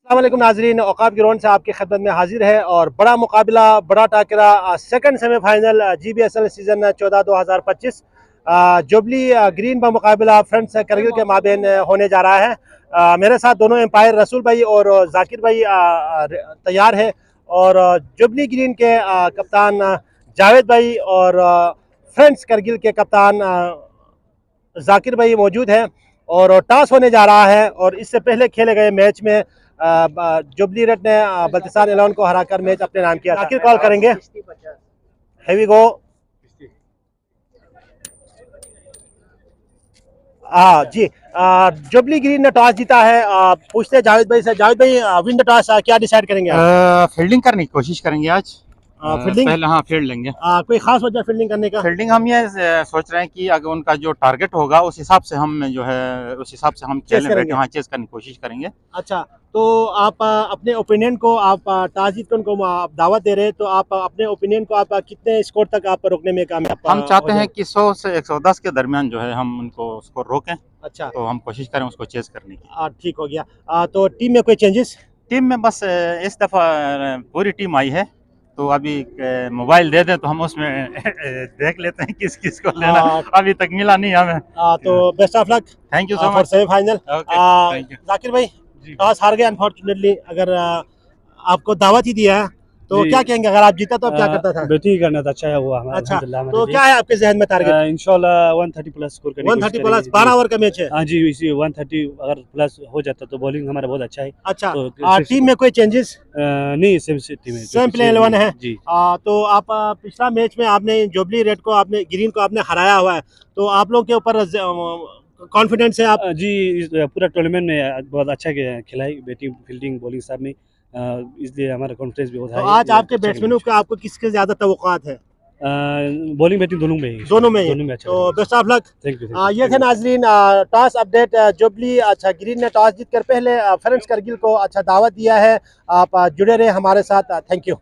अस्सलामुअलैकुम नाजरीन, औकाफ ग्राउंड से आपकी खिदमत में हाजिर है और बड़ा मुकाबला, बड़ा टाकरा, second semifinal GBSL season 14-2025 jubilee green का मुकाबला फ्रेंड्स करगिल के माबेन होने जा रहा है। मेरे साथ दोनों एम्पायर रसूल भाई और जाकिर भाई तैयार है और जुबली ग्रीन के कप्तान जावेद भाई और फ्रेंड्स करगिल के कप्तान जाकिर भाई मौजूद है और टॉस होने जा रहा है। और इससे पहले खेले गए मैच में जुबली रेड ने बल्तिस्तान 11 को हराकर मैच अपने नाम किया। जाकिर कॉल करेंगे। हेवी गो। जी, जुबली ग्रीन ने टॉस जीता है। पूछते हैं जावेद भाई से। जावेद भाई, विन द टॉस क्या डिसाइड करेंगे? फील्डिंग करने की कोशिश करेंगे आज। फील्डिंग पहले हाँ फील्ड लेंगे। कोई खास वजह फील्डिंग करने का? फील्डिंग हम ये सोच रहे हैं कि अगर उनका जो टारगेट होगा उस हिसाब से हम जो है उस हिसाब से हम खेलने बैठे हाँ चेस करने की कोशिश करेंगे। अच्छा, तो आप अपने ओपिनियन को आप टॉस जीत को आप दावत दे रहे हैं, तो आप अपने ओपिनियन को आप कितने स्कोर तक आप रोकने में कामयाब? हम चाहते हैं कि 100 से 110 के दरमियान जो है हम उनको स्कोर रोकें। अच्छा, तो हम कोशिश करें उसको चेस करने की। ठीक हो गया। तो टीम में कोई चेंजेस? टीम में बस इस दफ़ा पूरी टीम आई है, तो अभी मोबाइल दे दें तो हम उसमें देख लेते हैं किस किस को लेना। अभी तक मिला नहीं हमें। तो best of luck. Thank you so much. Semifinal. Zakir भाई, टॉस हार गए अनफॉर्चुनेटली। अगर आपको दावत ही दिया है तो क्या कहेंगे? अगर आप जीता तो आप क्या करता था? बैटिंग करना था, अच्छा हुआ हमारा। अच्छा, तो क्या है आपके जहन में टारगेट? इंशाल्लाह 130 प्लस स्कोर करने की 130 प्लस। 12 ओवर का मैच है। हाँ जी, इसी 130 अगर प्लस हो जाता तो बॉलिंग हमारा बहुत अच्छा है। अच्छा, तो टीम में कोई चेंजेस? नहीं, सेम प्लेयर 11 है जी। तो आप पिछला मैच में आपने जुबली रेड को आपने ग्रीन को आपने हराया हुआ है, तो आप लोग के ऊपर कॉन्फिडेंस है आप? जी, पूरा टूर्नामेंट में बहुत अच्छा खिलाई, बैटिंग फील्डिंग बॉलिंग सब में, इसलिए हमारा कॉन्फिडेंस भी बहुत हाई है। आज आपके बैट्समैनों का आपको किसके ज्यादा तवक्कुआत है? बॉलिंग बैटिंग दोनों में ही। दोनों में अच्छा। तो best of luck. Thank you. ये थे नाजरीन टॉस अपडेट। जुबली अच्छा ग्रीन ने टॉस जीत कर पहले फ्रेंड्स करगिल को अच्छा दावत दिया है। आप जुड़े रहे हमारे साथ। Thank you.